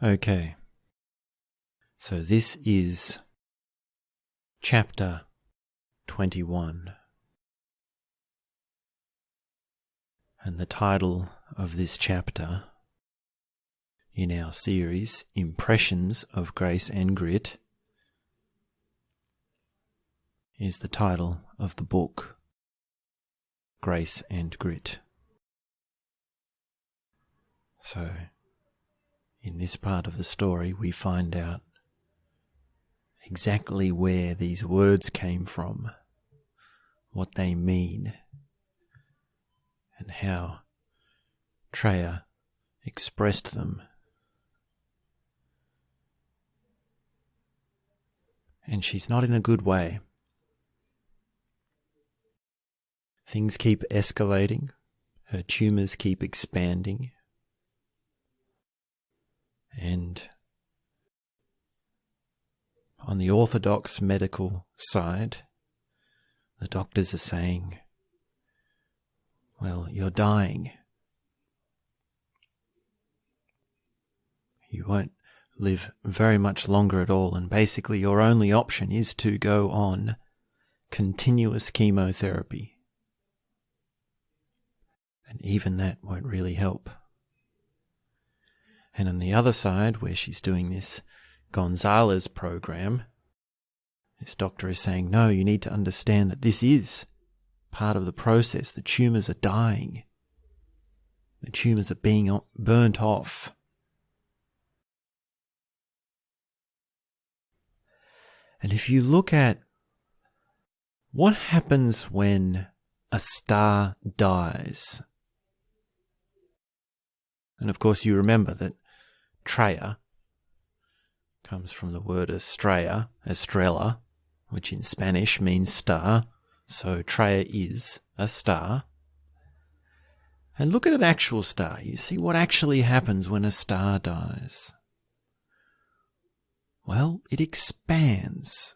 Okay, so this is chapter 21, and the title of this chapter in our series, Impressions of Grace and Grit, is the title of the book, Grace and Grit. So, in this part of the story, we find out exactly where these words came from, what they mean, and how Treya expressed them. And she's not in a good way. Things keep escalating, her tumours keep expanding, and on the orthodox medical side, the doctors are saying, well, you're dying. You won't live very much longer at all, and basically your only option is to go on continuous chemotherapy. And even that won't really help. And on the other side, where she's doing this Gonzalez program, this doctor is saying, no, you need to understand that this is part of the process. The tumours are dying. The tumours are being burnt off. And if you look at what happens when a star dies, and of course you remember that Treya comes from the word Estrella, which in Spanish means star. So Treya is a star. And look at an actual star. You see what actually happens when a star dies. Well, it expands.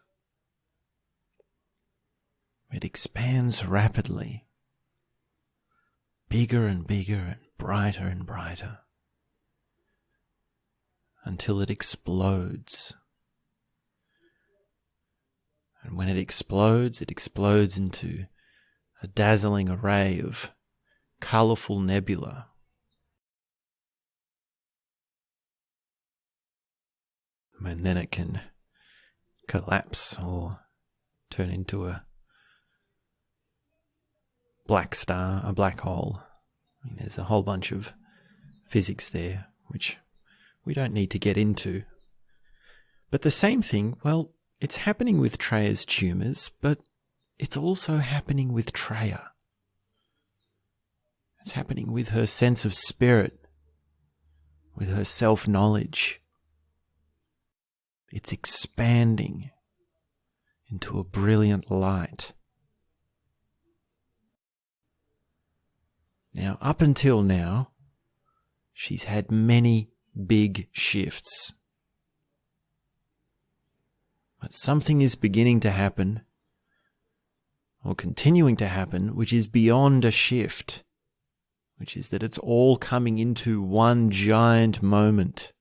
It expands rapidly. Bigger and bigger and brighter until it explodes. And when it explodes into a dazzling array of colourful nebula. And then it can collapse or turn into a black star, a black hole. I mean, there's a whole bunch of physics there, which we don't need to get into. But the same thing, well, it's happening with Treya's tumours, but it's also happening with Treya. It's happening with her sense of spirit, with her self-knowledge. It's expanding into a brilliant light. Now, up until now, she's had many big shifts. But something is beginning to happen, or continuing to happen, which is beyond a shift, which is that it's all coming into one giant moment.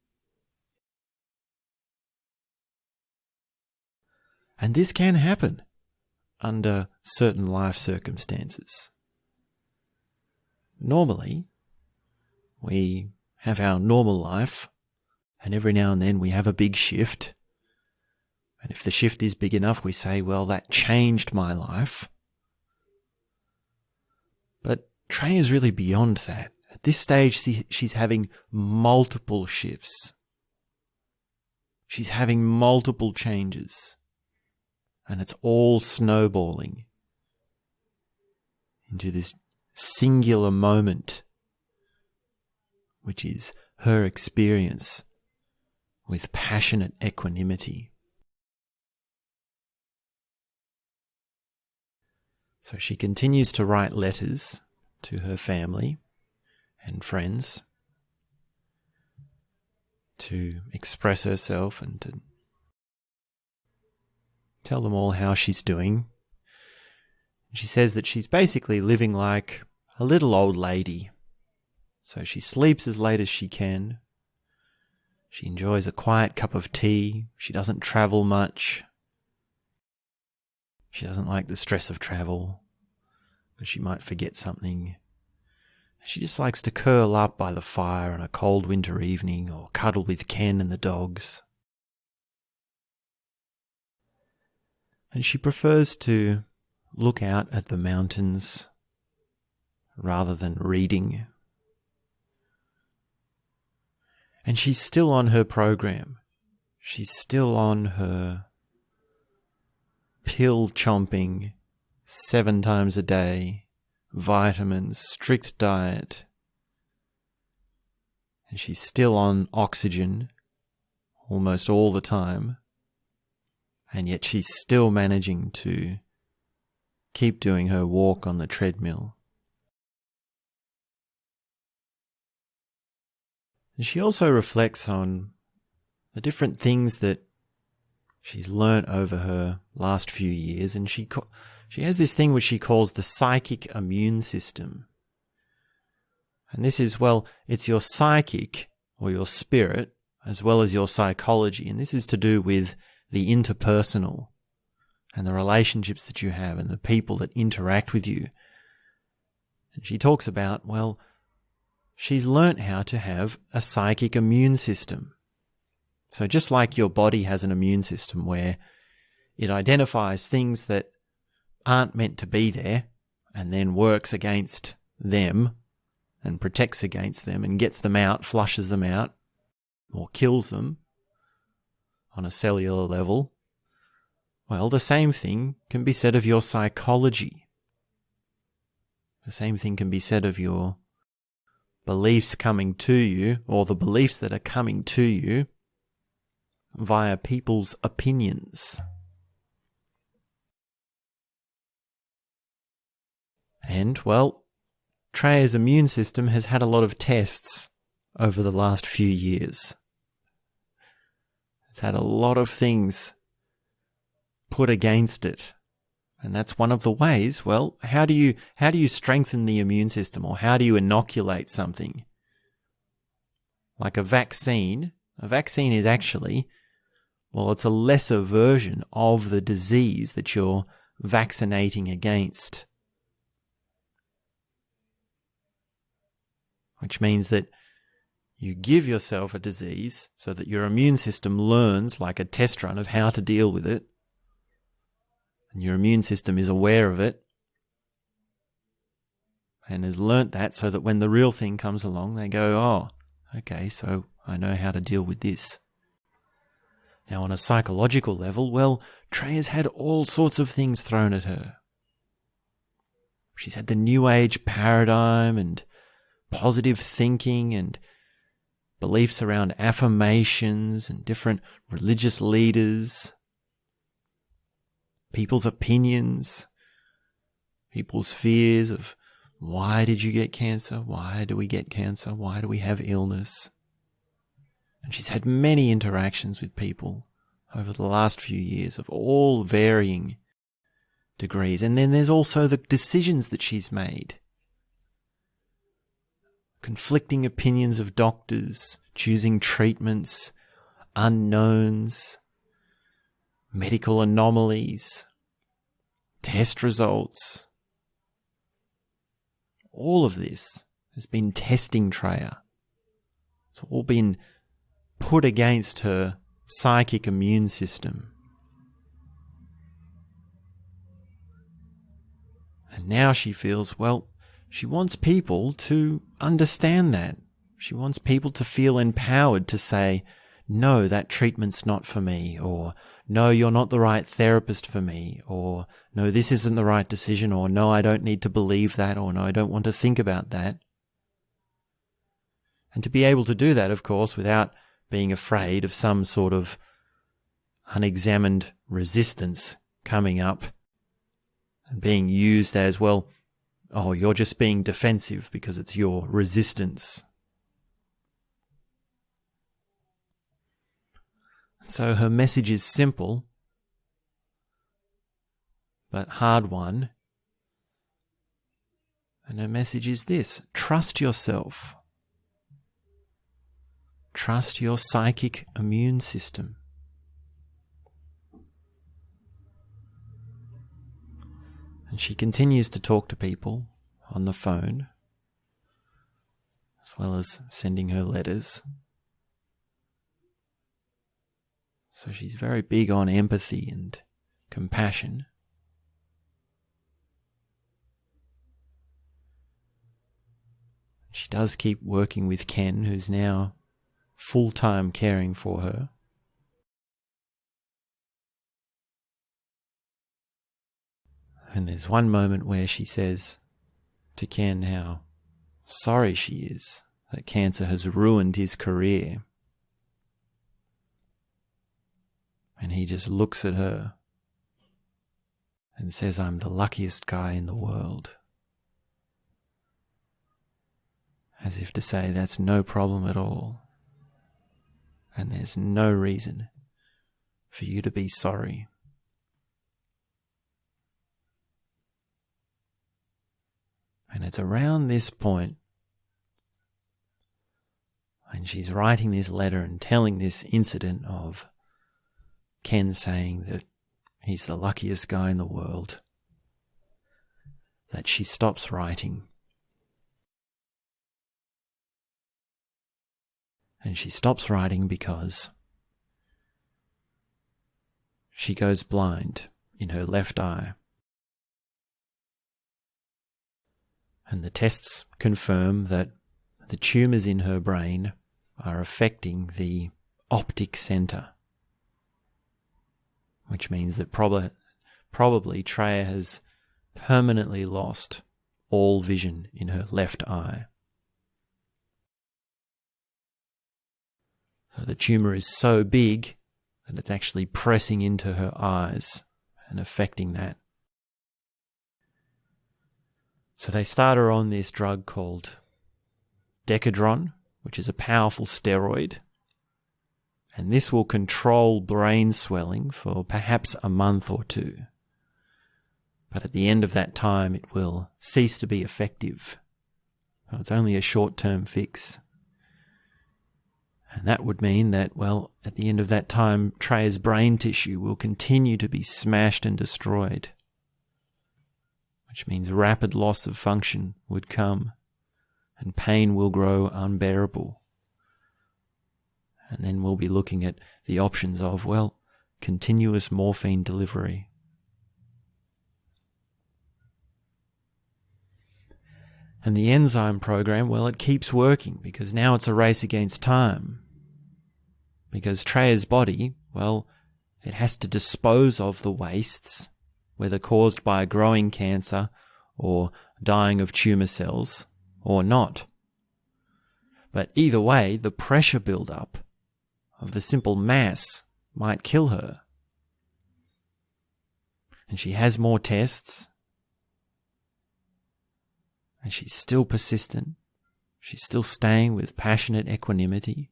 And this can happen under certain life circumstances. Normally, we have our normal life, and every now and then we have a big shift. And if the shift is big enough, we say, well, that changed my life. But Treya is really beyond that. At this stage, she's having multiple shifts. She's having multiple changes. And it's all snowballing into this singular moment, which is her experience with passionate equanimity. So she continues to write letters to her family and friends to express herself and to tell them all how she's doing. She says that she's basically living like a little old lady. So she sleeps as late as she can. She enjoys a quiet cup of tea. She doesn't travel much. She doesn't like the stress of travel, because she might forget something. She just likes to curl up by the fire on a cold winter evening or cuddle with Ken and the dogs. And she prefers to look out at the mountains rather than reading. And she's still on her program. She's still on her pill chomping 7 times a day, vitamins, strict diet. And she's still on oxygen almost all the time. And yet she's still managing to keep doing her walk on the treadmill. And she also reflects on the different things that she's learnt over her last few years, and she has this thing which she calls the psychic immune system. And this is, well, it's your psychic or your spirit as well as your psychology, and this is to do with the interpersonal and the relationships that you have and the people that interact with you. And she talks about, well, she's learnt how to have a psychic immune system. So just like your body has an immune system where it identifies things that aren't meant to be there and then works against them and protects against them and gets them out, flushes them out, or kills them on a cellular level, well, the same thing can be said of your psychology. The same thing can be said of your beliefs coming to you, or the beliefs that are coming to you via people's opinions. And, well, Treya's immune system has had a lot of tests over the last few years. It's had a lot of things put against it. And that's one of the ways, well, how do you strengthen the immune system, or how do you inoculate something? Like a vaccine is actually, well, it's a lesser version of the disease that you're vaccinating against. Which means that you give yourself a disease so that your immune system learns, like a test run, of how to deal with it. And your immune system is aware of it and has learnt that, so that when the real thing comes along, they go, oh, okay, so I know how to deal with this. Now, on a psychological level, well, Treya's had all sorts of things thrown at her. She's had the New Age paradigm and positive thinking and beliefs around affirmations and different religious leaders, people's opinions, people's fears of why did you get cancer? Why do we get cancer? Why do we have illness? And she's had many interactions with people over the last few years of all varying degrees. And then there's also the decisions that she's made. Conflicting opinions of doctors, choosing treatments, unknowns, medical anomalies, test results. All of this has been testing Treya. It's all been put against her psychic immune system. And now she feels, well, she wants people to understand that. She wants people to feel empowered to say, no, that treatment's not for me, or no, you're not the right therapist for me, or no, this isn't the right decision, or no, I don't need to believe that, or no, I don't want to think about that. And to be able to do that, of course, without being afraid of some sort of unexamined resistance coming up and being used as, well, oh, you're just being defensive because it's your resistance. So her message is simple, but hard one. And her message is this: trust yourself. Trust your psychic immune system. And she continues to talk to people on the phone, as well as sending her letters. So she's very big on empathy and compassion. She does keep working with Ken, who's now full-time caring for her. And there's one moment where she says to Ken how sorry she is that cancer has ruined his career. And he just looks at her and says, "I'm the luckiest guy in the world." As if to say, that's no problem at all. And there's no reason for you to be sorry. And it's around this point, when she's writing this letter and telling this incident of Ken saying that he's the luckiest guy in the world, that she stops writing. And she stops writing because she goes blind in her left eye. And the tests confirm that the tumours in her brain are affecting the optic centre, which means that probably Treya has permanently lost all vision in her left eye. So the tumour is so big that it's actually pressing into her eyes and affecting that. So they start her on this drug called Decadron, which is a powerful steroid. And this will control brain swelling for perhaps a month or two. But at the end of that time, it will cease to be effective. So it's only a short-term fix. And that would mean that, well, at the end of that time, Treya's brain tissue will continue to be smashed and destroyed, which means rapid loss of function would come and pain will grow unbearable. And then we'll be looking at the options of, well, continuous morphine delivery. And the enzyme program, well, it keeps working because now it's a race against time. Because Treya's body, well, it has to dispose of the wastes, whether caused by growing cancer or dying of tumour cells or not. But either way, the pressure build-up of the simple mass might kill her. And she has more tests. And she's still persistent. She's still staying with passionate equanimity.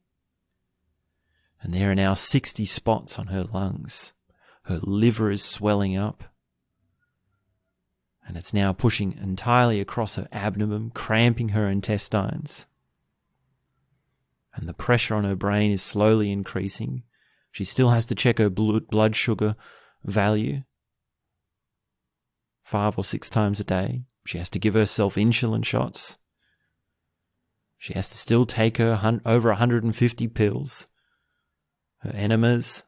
And there are now 60 spots on her lungs. Her liver is swelling up. And it's now pushing entirely across her abdomen, cramping her intestines. And the pressure on her brain is slowly increasing. She still has to check her blood sugar value 5 or 6 times a day. She has to give herself insulin shots. She has to still take her over 150 pills. Her enemas,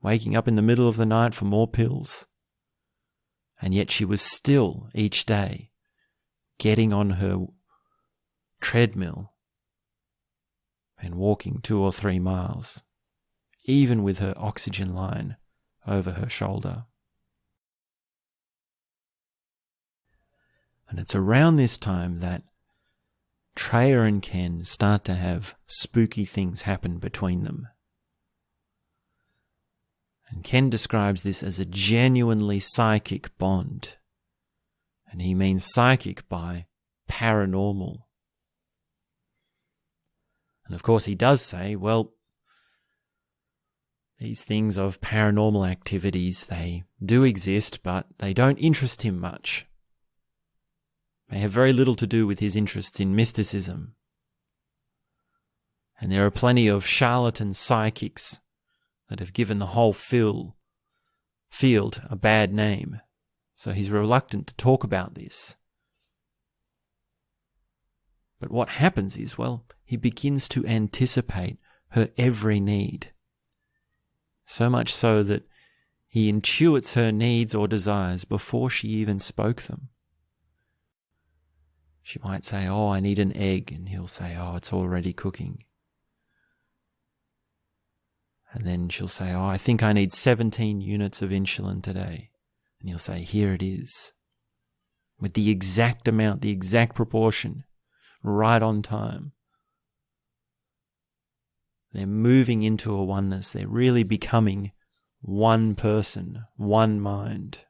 waking up in the middle of the night for more pills. And yet she was still, each day, getting on her treadmill and walking 2 or 3 miles, even with her oxygen line over her shoulder. And it's around this time that Treya and Ken start to have spooky things happen between them. And Ken describes this as a genuinely psychic bond. And he means psychic by paranormal. And of course he does say, well, these things of paranormal activities, they do exist, but they don't interest him much. They have very little to do with his interests in mysticism. And there are plenty of charlatan psychics that have given the whole field a bad name. So he's reluctant to talk about this. But what happens is, well, he begins to anticipate her every need. So much so that he intuits her needs or desires before she even spoke them. She might say, "Oh, I need an egg," and he'll say, "Oh, it's already cooking." And then she'll say, "Oh, I think I need 17 units of insulin today." And he'll say, "Here it is." With the exact amount, the exact proportion, right on time. They're moving into a oneness. They're really becoming one person, one mind.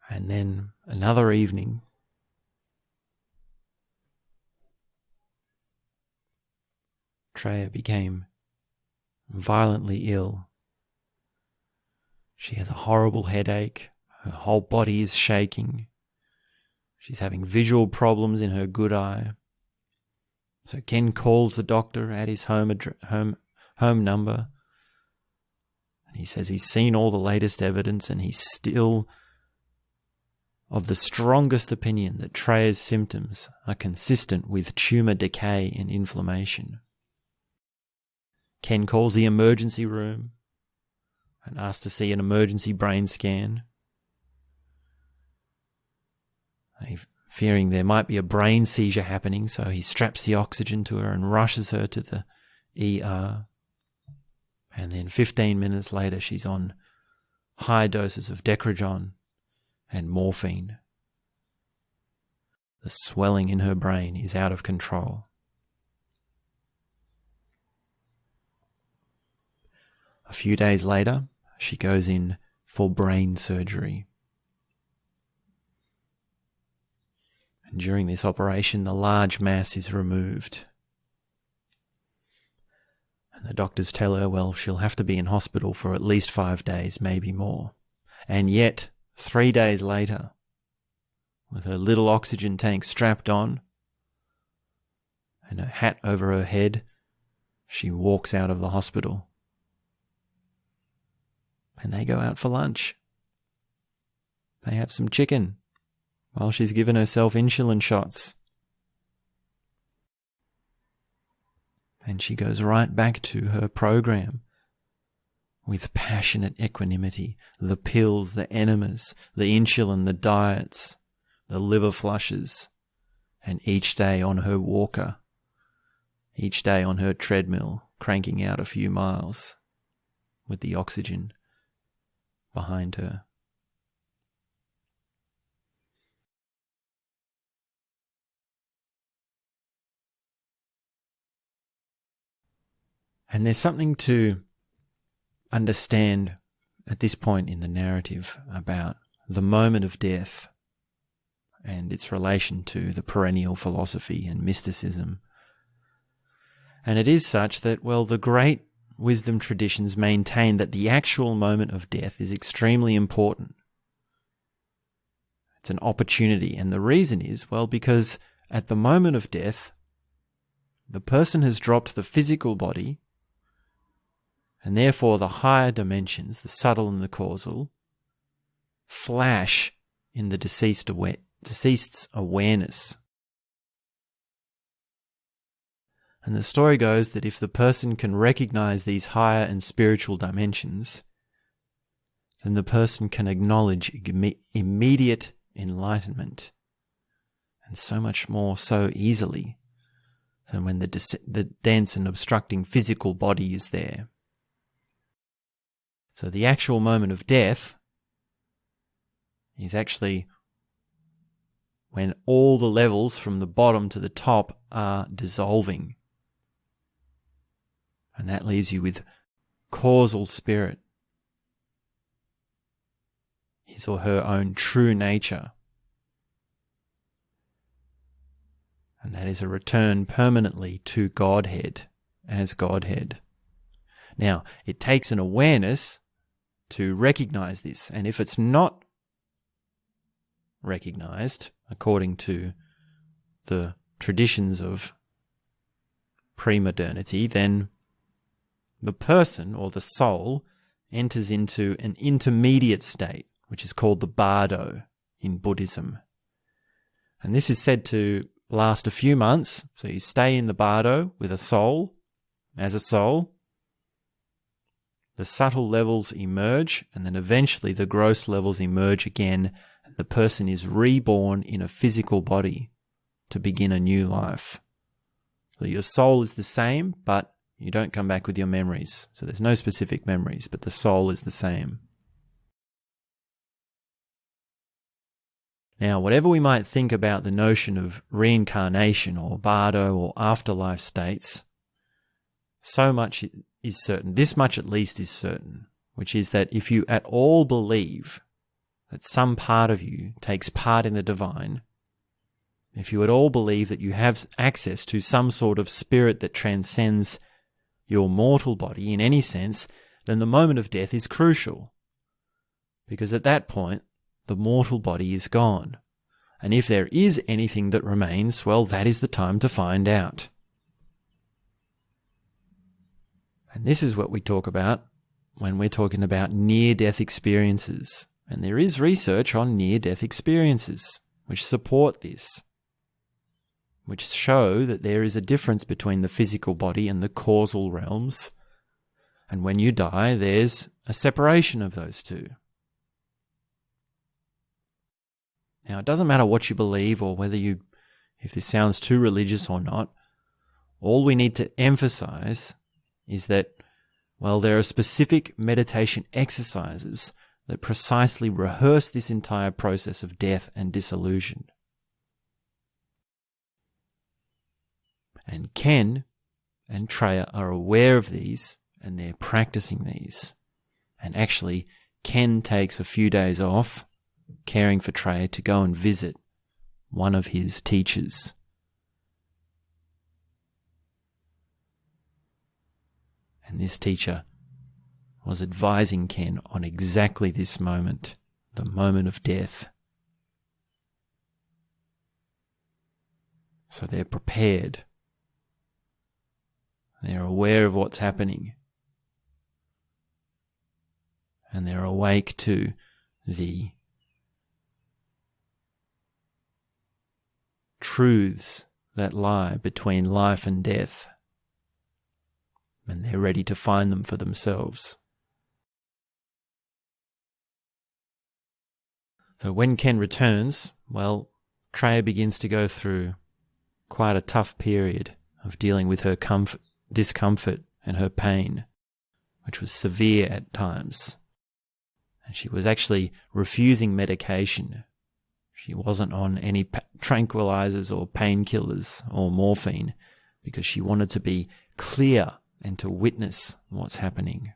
And then another evening, Treya became violently ill. She has a horrible headache. Her whole body is shaking. She's having visual problems in her good eye. So Ken calls the doctor at his home number. And he says he's seen all the latest evidence and he's still of the strongest opinion that Treya's symptoms are consistent with tumour decay and inflammation. Ken calls the emergency room and asks to see an emergency brain scan. Fearing there might be a brain seizure happening, so he straps the oxygen to her and rushes her to the ER. And then 15 minutes later, she's on high doses of Decregon and morphine. The swelling in her brain is out of control. A few days later, she goes in for brain surgery. And during this operation, the large mass is removed. And the doctors tell her, well, she'll have to be in hospital for at least 5 days, maybe more. And yet, 3 days later, with her little oxygen tank strapped on and her hat over her head, she walks out of the hospital. And they go out for lunch. They have some chicken while she's given herself insulin shots. And she goes right back to her program with passionate equanimity. The pills, the enemas, the insulin, the diets, the liver flushes, and each day on her walker, each day on her treadmill, cranking out a few miles with the oxygen behind her. And there's something to understand at this point in the narrative about the moment of death and its relation to the perennial philosophy and mysticism. And it is such that, well, the great wisdom traditions maintain that the actual moment of death is extremely important. It's an opportunity. And the reason is, well, because at the moment of death, the person has dropped the physical body, and therefore the higher dimensions, the subtle and the causal, flash in the deceased's awareness. And the story goes that if the person can recognize these higher and spiritual dimensions, then the person can acknowledge immediate enlightenment, and so much more so easily than when the dense and obstructing physical body is there. So the actual moment of death is actually when all the levels from the bottom to the top are dissolving. And that leaves you with causal spirit, his or her own true nature. And that is a return permanently to Godhead as Godhead. Now, it takes an awareness to recognize this. And if it's not recognized, according to the traditions of pre-modernity, then the person or the soul enters into an intermediate state, which is called the bardo in Buddhism. And this is said to last a few months. So you stay in the bardo with a soul, as a soul. The subtle levels emerge, and then eventually the gross levels emerge again, and the person is reborn in a physical body to begin a new life. So your soul is the same, but you don't come back with your memories. So there's no specific memories, but the soul is the same. Now, whatever we might think about the notion of reincarnation or bardo or afterlife states, so much is certain, this much at least is certain, which is that if you at all believe that some part of you takes part in the divine, if you at all believe that you have access to some sort of spirit that transcends your mortal body in any sense, then the moment of death is crucial. Because at that point, the mortal body is gone. And if there is anything that remains, well, that is the time to find out. And this is what we talk about when we're talking about near-death experiences. And there is research on near-death experiences which support this, which show that there is a difference between the physical body and the causal realms. And when you die, there's a separation of those two. Now, it doesn't matter what you believe or if this sounds too religious or not. All we need to emphasize is that, well, there are specific meditation exercises that precisely rehearse this entire process of death and dissolution. And Ken and Treya are aware of these, and they're practicing these. And actually, Ken takes a few days off, caring for Treya, to go and visit one of his teachers. And this teacher was advising Ken on exactly this moment, the moment of death. So they're prepared. They're aware of what's happening. And they're awake to the truths that lie between life and death. And they're ready to find them for themselves. So when Ken returns, well, Treya begins to go through quite a tough period of dealing with her discomfort and her pain, which was severe at times. And she was actually refusing medication. She wasn't on any tranquilizers or painkillers or morphine because she wanted to be clear and to witness what's happening.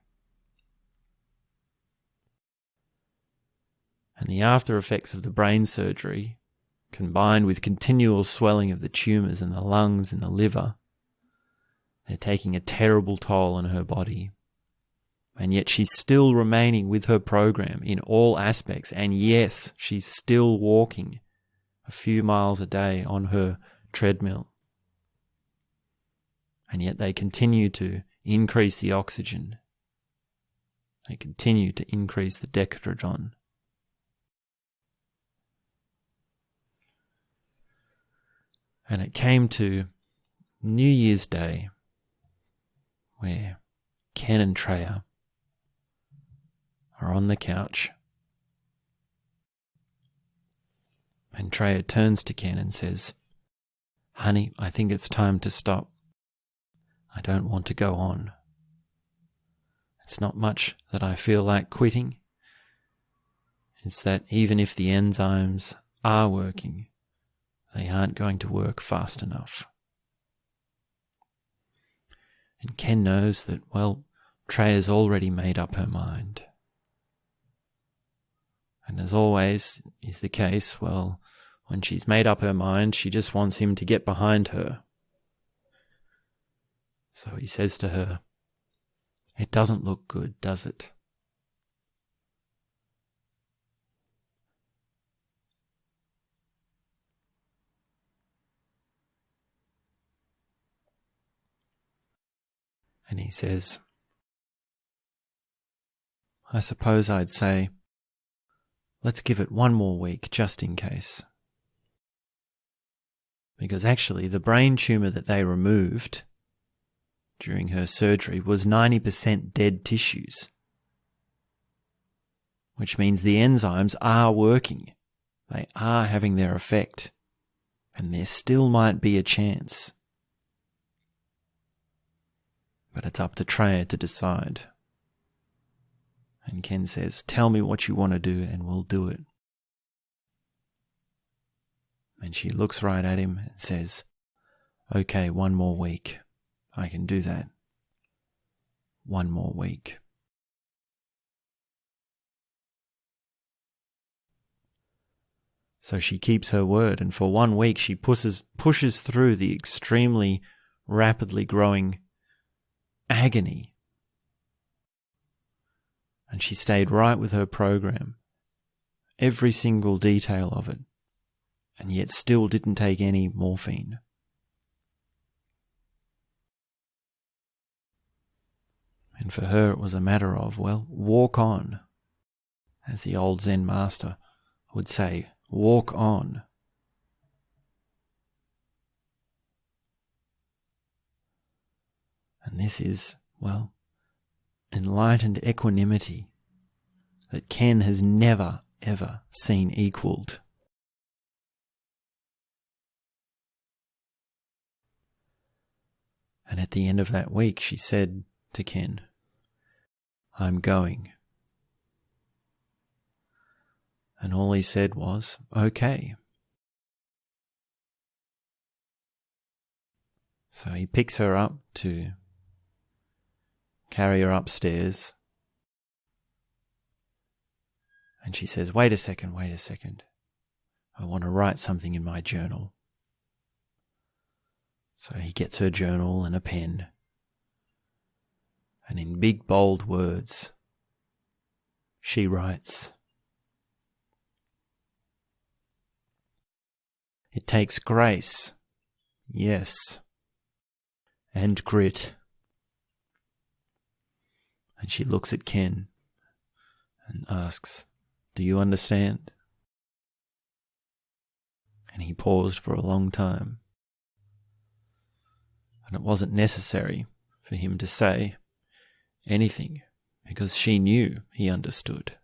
And the after effects of the brain surgery, combined with continual swelling of the tumours in the lungs and the liver, they're taking a terrible toll on her body. And yet she's still remaining with her program in all aspects. And yes, she's still walking a few miles a day on her treadmill. And yet they continue to increase the oxygen. They continue to increase the decadron. And it came to New Year's Day, where Ken and Treya are on the couch. And Treya turns to Ken and says, "Honey, I think it's time to stop. I don't want to go on. It's not much that I feel like quitting. It's that even if the enzymes are working, they aren't going to work fast enough." And Ken knows that, well, Treya's already made up her mind. And as always is the case, well, when she's made up her mind, she just wants him to get behind her. So he says to her, "It doesn't look good, does it?" And he says, I suppose I'd say, let's give it 1 more week just in case. Because actually the brain tumour that they removed during her surgery was 90% dead tissues, which means the enzymes are working. They are having their effect, and there still might be a chance. But it's up to Treya to decide. And Ken says, tell me what you want to do and we'll do it. And she looks right at him and says, okay, 1 more week. I can do that. 1 more week. So she keeps her word, and for 1 week she pushes through the extremely rapidly growing agony. And she stayed right with her program, every single detail of it, and yet still didn't take any morphine. And for her it was a matter of, well, walk on. As the old Zen master would say, walk on. And this is, well, enlightened equanimity that Ken has never, ever seen equalled. And at the end of that week, she said to Ken, I'm going. And all he said was, okay. So he picks her up to carry her upstairs. And she says, wait a second. I want to write something in my journal. So he gets her journal and a pen. And in big, bold words, she writes, it takes grace, yes, and grit. And she looks at Ken and asks, do you understand? And he paused for a long time. And it wasn't necessary for him to say anything, because she knew he understood.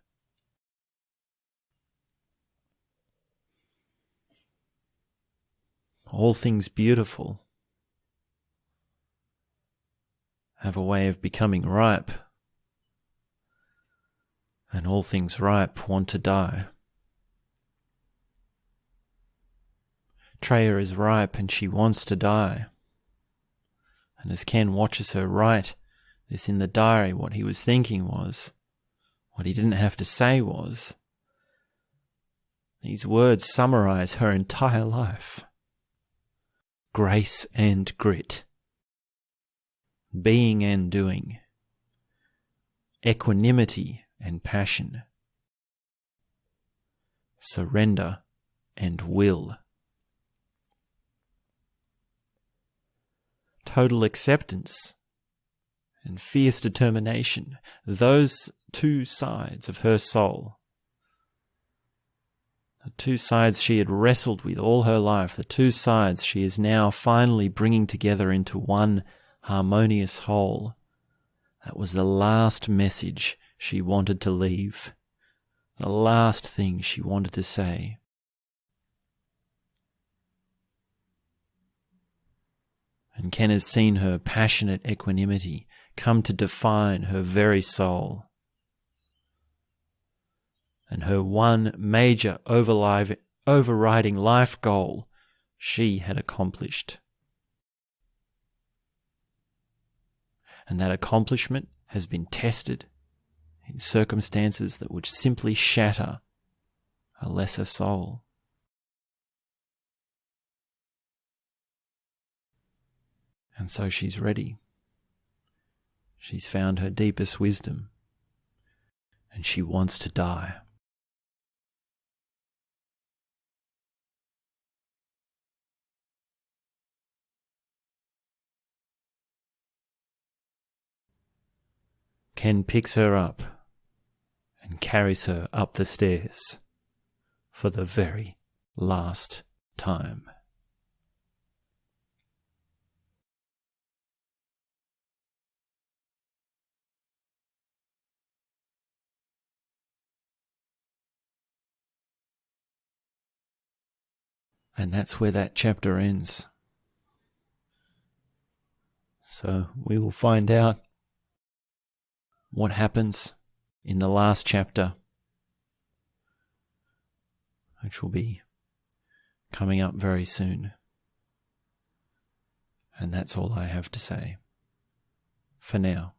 All things beautiful have a way of becoming ripe, and all things ripe want to die. Treya is ripe and she wants to die. And as Ken watches her write this in the diary, what he was thinking was, what he didn't have to say was, these words summarize her entire life. Grace and grit. Being and doing. Equanimity and passion. Surrender and will. Total acceptance and fierce determination, those 2 sides of her soul, the 2 sides she had wrestled with all her life, the 2 sides she is now finally bringing together into one harmonious whole. That was the last message she wanted to leave, the last thing she wanted to say. And Ken has seen her passionate equanimity come to define her very soul. And her one major overriding life goal she had accomplished. And that accomplishment has been tested in circumstances that would simply shatter a lesser soul. And so she's ready. She's found her deepest wisdom, and she wants to die. Ken picks her up and carries her up the stairs for the very last time. And that's where that chapter ends. So we will find out what happens in the last chapter, which will be coming up very soon. And that's all I have to say for now.